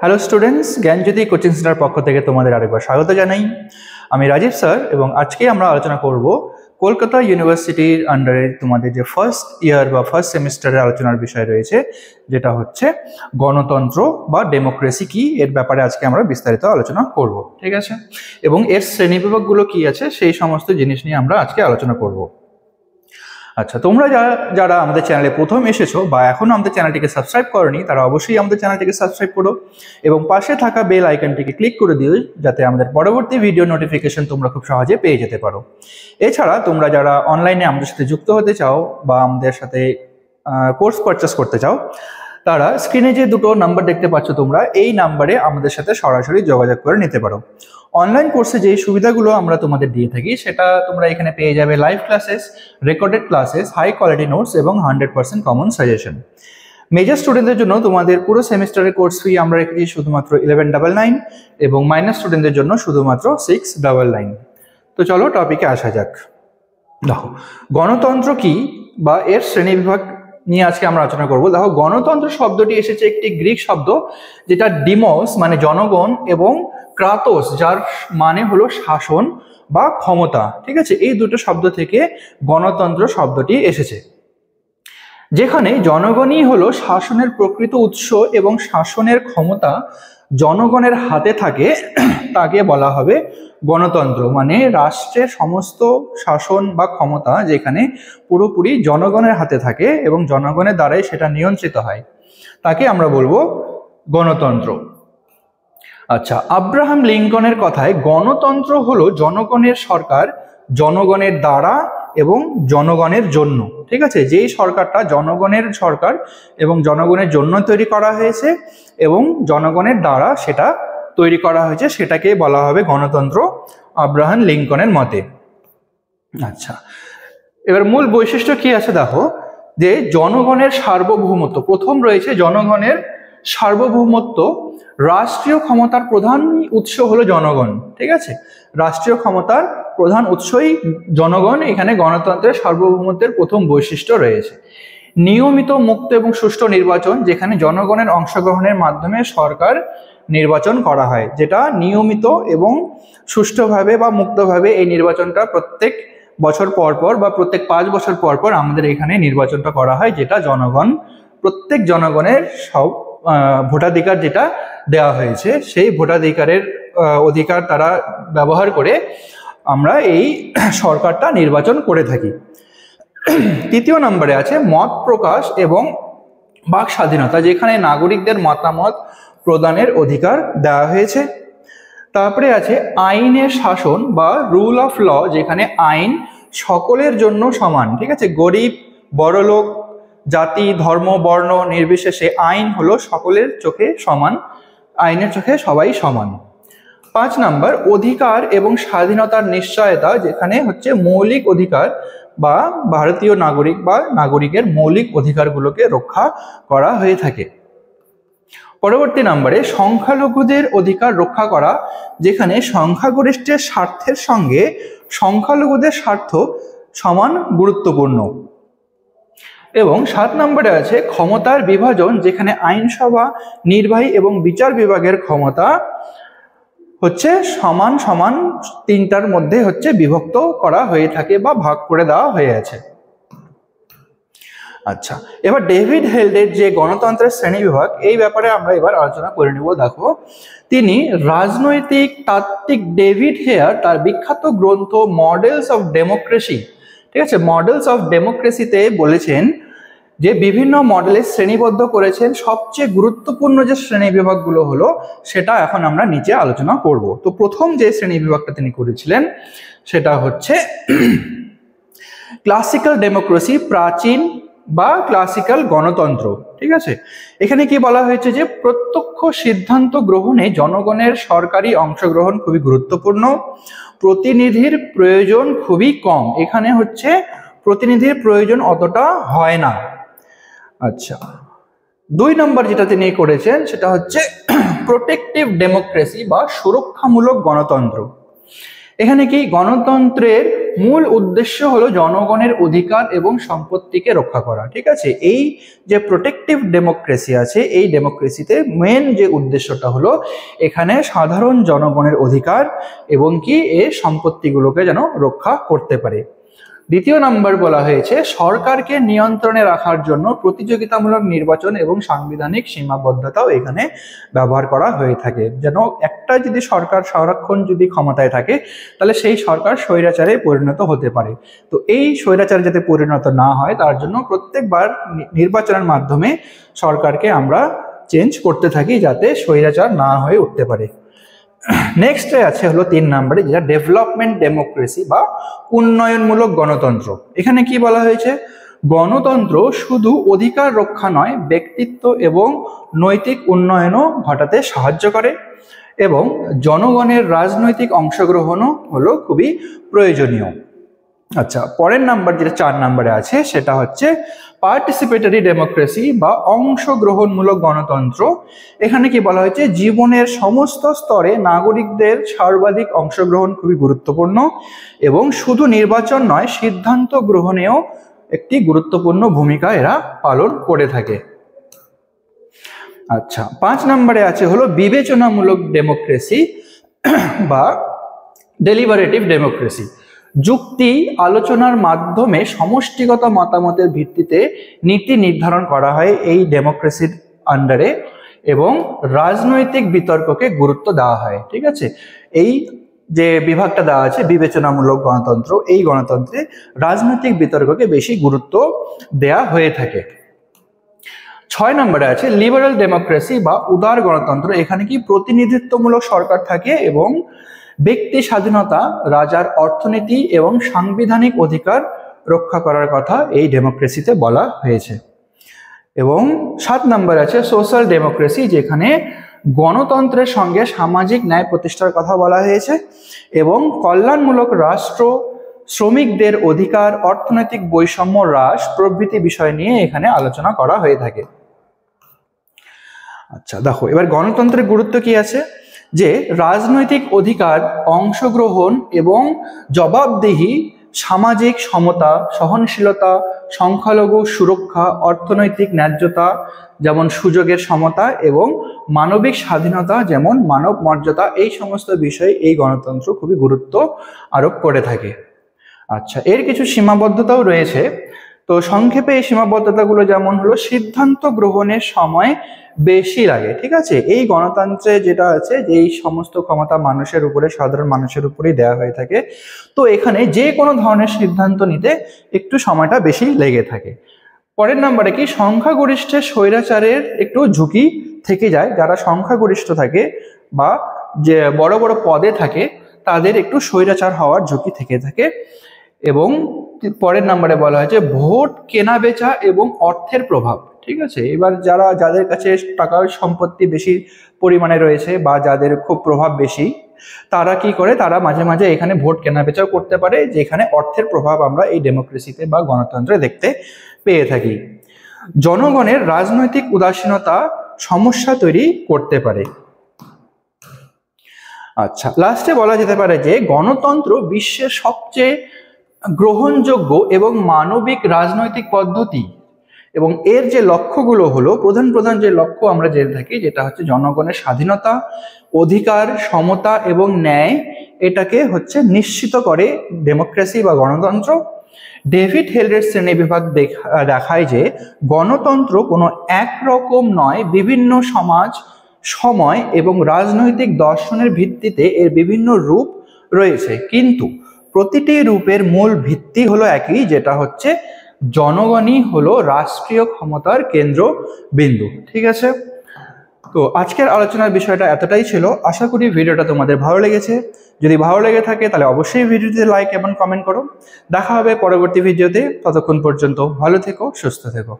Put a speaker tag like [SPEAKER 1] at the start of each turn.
[SPEAKER 1] Hello students, জ্ঞানজ্যোতি coaching centre পক্ষ থেকে তোমাদের আরেকবার স্বাগত জানাই। আমি রাজীব স্যার এবং আজকে আমরা আলোচনা করব কলকাতা ইউনিভার্সিটির আন্ডারে তোমাদের যে ফার্স্ট ইয়ার বা ফার্স্ট সেমিস্টারের আলোচনার বিষয় রয়েছে, যেটা হচ্ছে গণতন্ত্র বা ডেমোক্রেসি কি, এর ব্যাপারে আজকে আমরা বিস্তারিত আলোচনা করব। ঠিক আছে, এবং এর শ্রেণীবিভাগগুলো কি আছে সেই সমস্ত জিনিস নিয়ে আমরা আজকে আলোচনা করব। আচ্ছা, তোমরা যারা আমাদের চ্যানেলে প্রথম এসেছো বা এখনো আমাদের চ্যানেলটিকে সাবস্ক্রাইব করোনি, তারা অবশ্যই আমাদের চ্যানেলটিকে সাবস্ক্রাইব করো এবং পাশে থাকা বেল আইকনটিকে ক্লিক করে দিও, যাতে আমাদের পরবর্তী ভিডিও নোটিফিকেশন তোমরা খুব সহজে পেয়ে যেতে পারো। এছাড়া তোমরা যারা অনলাইনে আমাদের সাথে যুক্ত হতে চাও বা আমাদের সাথে কোর্স পারচেস করতে চাও, তারা স্ক্রিনে যে দুটো নাম্বার দেখতে পাচ্ছ তোমরা, এই নাম্বারে আমাদের সাথে সরাসরি যোগাযোগ করে নিতে পারো। অনলাইন কোর্সে যে সুবিধাগুলো আমরা তোমাদের দিয়ে থাকি সেটা তোমরা এখানে পেয়ে যাবে: live classes, recorded classes, high quality notes এবং 100% কমন সাজেশন। মেজর স্টুডেন্টদের জন্য তোমাদের পুরো সেমিস্টারের কোর্স ফি আমরা রেখেছি শুধুমাত্র 1199 এবং মাইনর স্টুডেন্টদের জন্য শুধুমাত্র 699। তো চলো টপিকে আসা যাক। দেখো, গণতন্ত্র কি বা এর শ্রেণীবিভাগ নিয়ে আজকে আমরা আলোচনা করবো। দেখো, গণতন্ত্র শব্দটি এসেছে একটি গ্রিক শব্দ, যেটা ডিমোস মানে জনগণ এবং ক্রাতোস যার মানে হলো শাসন বা ক্ষমতা। ঠিক আছে, এই দুটো শব্দ থেকে গণতন্ত্র শব্দটি এসেছে, যেখানে জনগণই হলো শাসনের প্রকৃত উৎস এবং শাসনের ক্ষমতা জনগণের হাতে থাকে, তাকে বলা হবে গণতন্ত্র। মানে রাষ্ট্রের সমস্ত শাসন বা ক্ষমতা যেখানে পুরোপুরি জনগণের হাতে থাকে এবং জনগণের দ্বারাই সেটা নিয়ন্ত্রিত হয়, তাকে আমরা বলবো গণতন্ত্র। আচ্ছা, আব্রাহাম লিঙ্কনের কথায় গণতন্ত্র হলো জনগণের সরকার, জনগণের দ্বারা এবং জনগণের জন্য। ঠিক আছে, যেই সরকারটা জনগণের সরকার এবং জনগণের জন্য তৈরি করা হয়েছে এবং জনগণের দ্বারা সেটা তৈরি করা হয়েছে, সেটাকে বলা হবে গণতন্ত্র আব্রাহাম লিঙ্কনের মতে। আচ্ছা, এবার মূল বৈশিষ্ট্য কি আছে দেখো, যে জনগণের সার্বভৌমত্ব। প্রথম রয়েছে জনগণের সার্বভৌমত্ব। রাষ্ট্রীয় ক্ষমতার প্রধান উৎস হলো জনগণ। ঠিক আছে, রাষ্ট্রীয় ক্ষমতার প্রধান উৎসই জনগণ। এখানে গণতন্ত্রের সার্বভৌমত্বের প্রথম বৈশিষ্ট্য রয়েছে। নিয়মিত, মুক্ত এবং সুষ্ঠু নির্বাচন, যেখানে জনগণের অংশগ্রহণের মাধ্যমে সরকার নির্বাচন করা হয়, যেটা নিয়মিত এবং সুষ্ঠুভাবে বা মুক্তভাবে এই নির্বাচনটা প্রত্যেক বছর পর পর বা প্রত্যেক 5 বছর পর পর আমাদের এখানে নির্বাচনটা করা হয়, যেটা জনগণ, প্রত্যেক জনগণের সব ভোটাধিকার যেটা দেওয়া হয়েছে, সেই ভোটাধিকারের অধিকার তারা ব্যবহার করে আমরা এই সরকারটা নির্বাচন করে থাকি। তৃতীয় নম্বরে আছে মত প্রকাশ এবং বাক স্বাধীনতা, যেখানে নাগরিকদের মতামত প্রদানের অধিকার দেওয়া হয়েছে। তারপরে আছে আইনের শাসন বা রুল অফ ল, যেখানে আইন সকলের জন্য সমান। ঠিক আছে, গরিব বড়লোক, জাতি, ধর্ম, বর্ণ নির্বিশেষে আইন হলো সকলের চোখে সমান, আইনের চোখে সবাই সমান। 5 নাম্বার অধিকার এবং স্বাধীনতার নিশ্চয়তা, যেখানে হচ্ছে মৌলিক অধিকার বা ভারতীয় নাগরিক বা নাগরিকের মৌলিক অধিকারগুলোকে রক্ষা করা হয়ে থাকে। পরবর্তী নম্বরে সংখ্যালঘুদের অধিকার রক্ষা করা, যেখানে সংখ্যাগরিষ্ঠের স্বার্থের সঙ্গে সংখ্যালঘুদের স্বার্থ সমান গুরুত্বপূর্ণ। এবং 7 নম্বরে আছে ক্ষমতার বিভাজন, যেখানে আইনসভা, নির্বাহী এবং বিচার বিভাগের ক্ষমতা হচ্ছে সমান সমান 3টার মধ্যে হচ্ছে বিভক্ত করা হয়ে থাকে বা ভাগ করে দেওয়া হয়ে আছে। আচ্ছা, এবার ডেভিড হেল্ডের যে গণতন্ত্রের শ্রেণীবিভাগ, এই ব্যাপারে আমরা এবার আলোচনা করে নেব। দেখো, তিনি রাজনৈতিক তাত্ত্বিক ডেভিড হেয়ার তার বিখ্যাত গ্রন্থ মডেলস অফ ডেমোক্রেসি, ঠিক আছে, মডেলস অফ ডেমোক্রেসিতে বলেছেন যে বিভিন্ন মডেলে শ্রেণীবদ্ধ করেছেন। সবচেয়ে গুরুত্বপূর্ণ যে শ্রেণী বিভাগগুলো হলো সেটা এখন আমরা নিচে আলোচনা করব। তো প্রথম যে শ্রেণী বিভাগটা তিনি করেছিলেন সেটা হচ্ছে ক্লাসিক্যাল ডেমোক্রেসি, প্রাচীন বা ক্লাসিক্যাল গণতন্ত্র। ঠিক আছে, এখানে কি বলা হয়েছে যে প্রত্যক্ষ সিদ্ধান্ত গ্রহণে জনগণের সরকারি অংশগ্রহণ খুবই গুরুত্বপূর্ণ, প্রতিনিধির প্রয়োজন খুবই কম। এখানে হচ্ছে প্রতিনিধির প্রয়োজন অতটা হয় না। আচ্ছা, 2 নম্বর যেটা তিনি করেছেন সেটা হচ্ছে প্রোটেক্টিভ ডেমোক্রেসি বা সুরক্ষামূলক গণতন্ত্র। এখানে কি গণতন্ত্রের মূল উদ্দেশ্য হলো জনগণের অধিকার এবং সম্পত্তিকে রক্ষা করা। ঠিক আছে, এই যে প্রোটেক্টিভ ডেমোক্রেসি আছে, এই ডেমোক্রেসিতে মেন যে উদ্দেশ্যটা হলো এখানে সাধারণ জনগণের অধিকার এবং কি এর সম্পত্তিগুলোকে যেন রক্ষা করতে পারে। দ্বিতীয় নাম্বার বলা হয়েছে সরকারকে নিয়ন্ত্রণে রাখার জন্য প্রতিযোগিতামূলক নির্বাচন এবং সাংবিধানিক সীমাবদ্ধতাও এখানে ব্যবহার করা হয়ে থাকে। যেন একটা যদি সরকার সারাক্ষণ যদি ক্ষমতায় থাকে তাহলে সেই সরকার স্বৈরাচারে পরিণত হতে পারে। তো এই স্বৈরাচারে যাতে পরিণত না হয় তার জন্য প্রত্যেকবার নির্বাচনের মাধ্যমে সরকারকে আমরা চেঞ্জ করতে থাকি যাতে স্বৈরাচার না হয়ে উঠতে পারে। নেক্সটে আছে হলো 3 নম্বরে, যেটা ডেভেলপমেন্ট ডেমোক্রেসি বা উন্নয়নমূলক গণতন্ত্র। এখানে কি বলা হয়েছে, গণতন্ত্র শুধু অধিকার রক্ষা নয়, ব্যক্তিত্ব এবং নৈতিক উন্নয়নও ঘটাতে সাহায্য করে এবং জনগণের রাজনৈতিক অংশগ্রহণও হলো খুবই প্রয়োজনীয়। আচ্ছা, পরের নাম্বার যেটা 4 নম্বরে আছে সেটা হচ্ছে পার্টিসিপেটরি ডেমোক্রেসি বা অংশগ্রহণমূলক গণতন্ত্র। এখানে কি বলা হয়েছে, জীবনের সমস্ত স্তরে নাগরিকদের সর্বাধিক অংশগ্রহণ খুবই গুরুত্বপূর্ণ এবং শুধু নির্বাচন নয়, সিদ্ধান্ত গ্রহণেও একটি গুরুত্বপূর্ণ ভূমিকা এরা পালন করে থাকে। আচ্ছা, 5 নম্বরে আছে হলো বিবেচনামূলক ডেমোক্রেসি বা ডেলিবারেটিভ ডেমোক্রেসি। যুক্তি আলোচনার মাধ্যমে সমষ্টিগত মতামতের ভিত্তিতে নীতি নির্ধারণ করা হয় এই ডেমোক্রেসির আন্ডারে এবং রাজনৈতিক বিতর্ককে গুরুত্ব দেওয়া হয়। ঠিক আছে, এই যে বিভাগটা দেওয়া আছে বিবেচনামূলক গণতন্ত্র, এই গণতন্ত্রে রাজনৈতিক বিতর্ককে বেশি গুরুত্ব দেয়া হয়ে থাকে। 6 নম্বরে আছে লিবারাল ডেমোক্রেসি বা উদার গণতন্ত্র। এখানে কি প্রতিনিধিত্বমূলক সরকার থাকে এবং ব্যক্তি স্বাধীনতা, রাজার অর্থনীতি এবং সাংবিধানিক অধিকার রক্ষা করার কথা এই ডেমোক্রেসিতে বলা হয়েছে। এবং 7 নম্বর আছে সোশ্যাল ডেমোক্রেসি, যেখানে গণতন্ত্রের সঙ্গে সামাজিক ন্যায় প্রতিষ্ঠার কথা বলা হয়েছে এবং কল্যাণমূলক রাষ্ট্র, শ্রমিকদের অধিকার, অর্থনৈতিক বৈষম্য হ্রাস প্রভৃতি বিষয় নিয়ে এখানে আলোচনা করা হয়ে থাকে। আচ্ছা দেখো, এবার গণতন্ত্রের গুরুত্ব কি আছে, যে রাজনৈতিক অধিকার, অংশগ্রহণ এবং জবাবদিহি, সামাজিক সমতা, সহনশীলতা, সংখ্যালঘু সুরক্ষা, অর্থনৈতিক ন্যায্যতা যেমন সুযোগের সমতা এবং মানবিক স্বাধীনতা যেমন মানব মর্যাদা, এই সমস্ত বিষয়ে এই গণতন্ত্র খুবই গুরুত্ব আরোপ করে থাকে। আচ্ছা, এর কিছু সীমাবদ্ধতাও রয়েছে। তো সংক্ষেপে এই সীমাবদ্ধতাগুলো যেমন হলো সিদ্ধান্ত গ্রহণের সময় বেশি লাগে। ঠিক আছে, এই গণতন্ত্রে যেটা আছে যে এই সমস্ত ক্ষমতা মানুষের উপরে, সাধারণ মানুষের উপরেই দেওয়া হয়ে থাকে। তো এখানে যে কোনো ধরনের সিদ্ধান্ত নিতে একটু সময়টা বেশি লেগে থাকে। পরের নাম্বারে কি সংখ্যাগরিষ্ঠের স্বৈরাচারের একটু ঝুঁকি থেকে যায়। যারা সংখ্যাগরিষ্ঠ থাকে বা যে বড় বড় পদে থাকে তাদের একটু স্বৈরাচার হওয়ার ঝুঁকি থেকে থাকে। এবং পরের নাম্বারে বলা হয়েছে ভোট কেনা বেচা এবং অর্থের প্রভাব। ঠিক আছে, এবার যাদের কাছে টাকা সম্পত্তি বেশি পরিমাণে রয়েছে বা যাদের খুব প্রভাব বেশি, তারা কি করে, তারা মাঝে মাঝে এখানে ভোট কেনা বেচাও করতে পারে, যেখানে অর্থের প্রভাব আমরা এই ডেমোক্রেসিতে বা গণতন্ত্রে দেখতে পেয়ে থাকি। জনগণের রাজনৈতিক উদাসীনতা সমস্যা তৈরি করতে পারে। আচ্ছা, লাস্টে বলা যেতে পারে যে গণতন্ত্র বিশ্বের সবচেয়ে গ্রহণযোগ্য এবং মানবিক রাজনৈতিক পদ্ধতি এবং এর যে লক্ষ্যগুলো হলো, প্রধান প্রধান যে লক্ষ্য আমরা জেনে থাকি, যেটা হচ্ছে জনগণের স্বাধীনতা, অধিকার, সমতা এবং ন্যায়, এটাকে হচ্ছে নিশ্চিত করে ডেমোক্রেসি বা গণতন্ত্র। ডেভিড হেলের শ্রেণীবিভাগ দেখায় যে গণতন্ত্র কোনো একরকম নয়, বিভিন্ন সমাজ, সময় এবং রাজনৈতিক দর্শনের ভিত্তিতে এর বিভিন্ন রূপ রয়েছে, কিন্তু প্রতিটি রূপের মূল ভিত্তি হলো একই, যেটা হচ্ছে জনগণই হলো রাষ্ট্রীয় ক্ষমতার কেন্দ্রবিন্দু। ঠিক আছে, তো আজকের আলোচনার বিষয়টা এতটাই ছিল। আশা করি ভিডিওটা তোমাদের ভালো লেগেছে। যদি ভালো লেগে থাকে তাহলে অবশ্যই ভিডিওতে লাইক এবং কমেন্ট করো। দেখা হবে পরবর্তী ভিডিওতে। ততক্ষণ পর্যন্ত ভালো থেকো, সুস্থ থেকো।